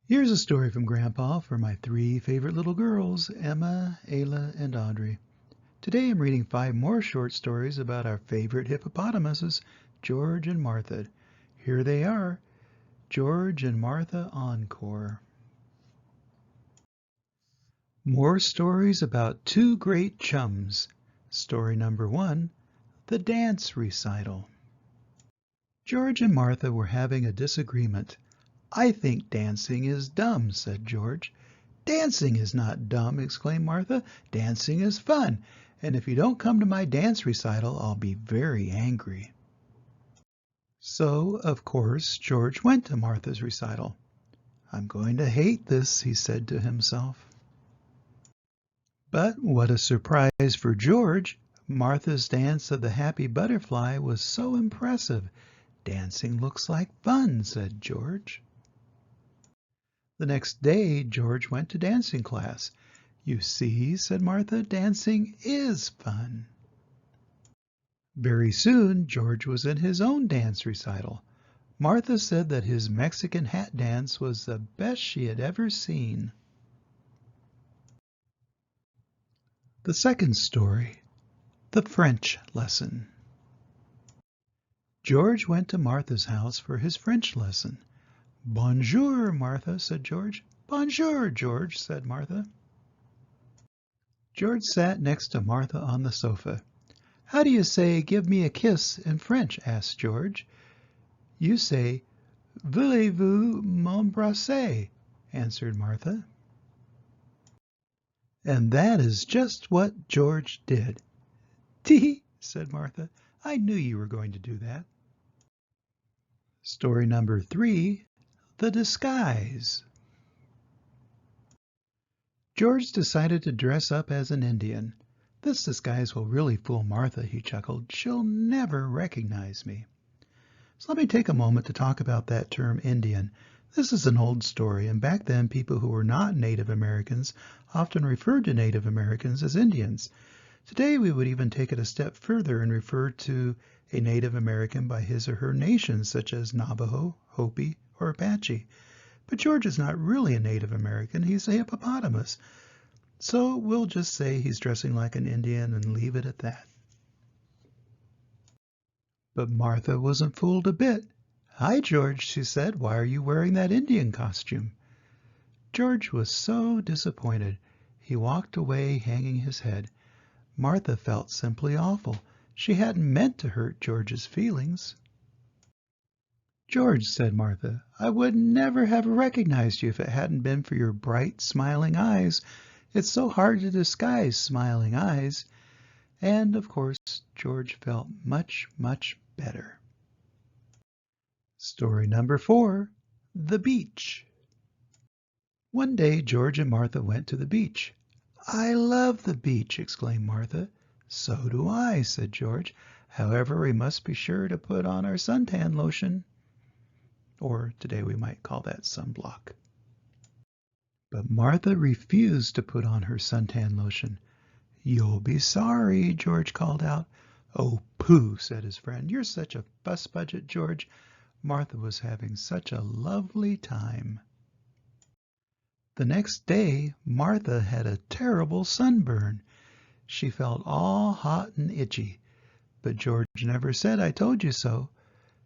Here's a story from Grandpa for my three favorite little girls, Emma, Ayla, and Audrey. Today I'm reading 5 more short stories about our favorite hippopotamuses, George and Martha. Here they are, George and Martha Encore. More stories about two great chums. Story number 1, The Dance Recital. George and Martha were having a disagreement. "I think dancing is dumb," said George. "Dancing is not dumb," exclaimed Martha. "Dancing is fun, and if you don't come to my dance recital, I'll be very angry." So, of course, George went to Martha's recital. "I'm going to hate this," he said to himself. But what a surprise for George! Martha's dance of the happy butterfly was so impressive. "Dancing looks like fun," said George. The next day George went to dancing class. "You see," said Martha, "dancing is fun." Very soon George was in his own dance recital. Martha said that his Mexican hat dance was the best she had ever seen. The second story, The French Lesson. George went to Martha's house for his French lesson. "Bonjour, Martha," said George. "Bonjour, George," said Martha. George sat next to Martha on the sofa. "How do you say 'give me a kiss' in French?" asked George. "You say 'Voulez-vous m'embrasser?'" answered Martha. And that is just what George did. "Tee," said Martha. "I knew you were going to do that." Story number 3, The Disguise. George decided to dress up as an Indian. "This disguise will really fool Martha," he chuckled. "She'll never recognize me." So let me take a moment to talk about that term Indian. This is an old story, and back then people who were not Native Americans often referred to Native Americans as Indians. Today we would even take it a step further and refer to a Native American by his or her nation, such as Navajo, Hopi, or Apache. But George is not really a Native American, he's a hippopotamus. So we'll just say he's dressing like an Indian and leave it at that. But Martha wasn't fooled a bit. "Hi, George," she said. "Why are you wearing that Indian costume?" George was so disappointed. He walked away hanging his head. Martha felt simply awful. She hadn't meant to hurt George's feelings. "George," said Martha, "I would never have recognized you if it hadn't been for your bright, smiling eyes. It's so hard to disguise smiling eyes." And, of course, George felt much, much better. Story number 4, The Beach. One day George and Martha went to the beach. "I love the beach," exclaimed Martha. "So do I," said George. "However, we must be sure to put on our suntan lotion." Or today we might call that sunblock. But Martha refused to put on her suntan lotion. "You'll be sorry," George called out. "Oh, pooh," said his friend. "You're such a fuss budget, George." Martha was having such a lovely time. The next day Martha had a terrible sunburn. She felt all hot and itchy. But George never said "I told you so,"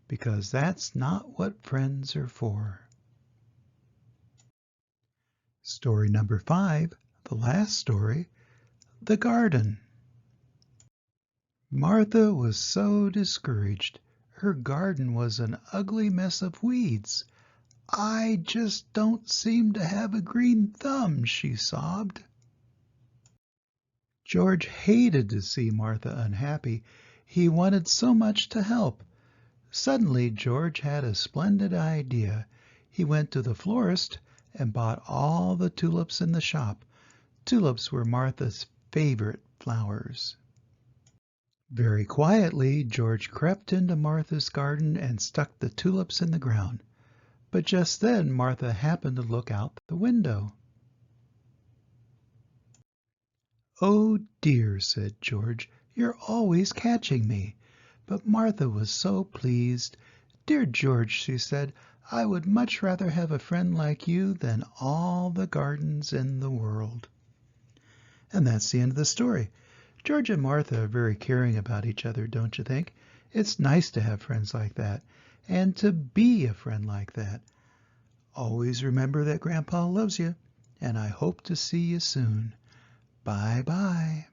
because that's not what friends are for. Story number 5, the last story, The Garden. Martha was so discouraged. Her garden was an ugly mess of weeds. "I just don't seem to have a green thumb," she sobbed. George hated to see Martha unhappy. He wanted so much to help. Suddenly George had a splendid idea. He went to the florist and bought all the tulips in the shop. Tulips were Martha's favorite flowers. Very quietly George crept into Martha's garden and stuck the tulips in the ground. But just then Martha happened to look out the window. "Oh dear," said George, "you're always catching me." But Martha was so pleased. "Dear George," she said, I would much rather have a friend like you than all the gardens in the world." And that's the end of the story. George and Martha are very caring about each other, don't you think? It's nice to have friends like that, and to be a friend like that. Always remember that Grandpa loves you, and I hope to see you soon. Bye-bye.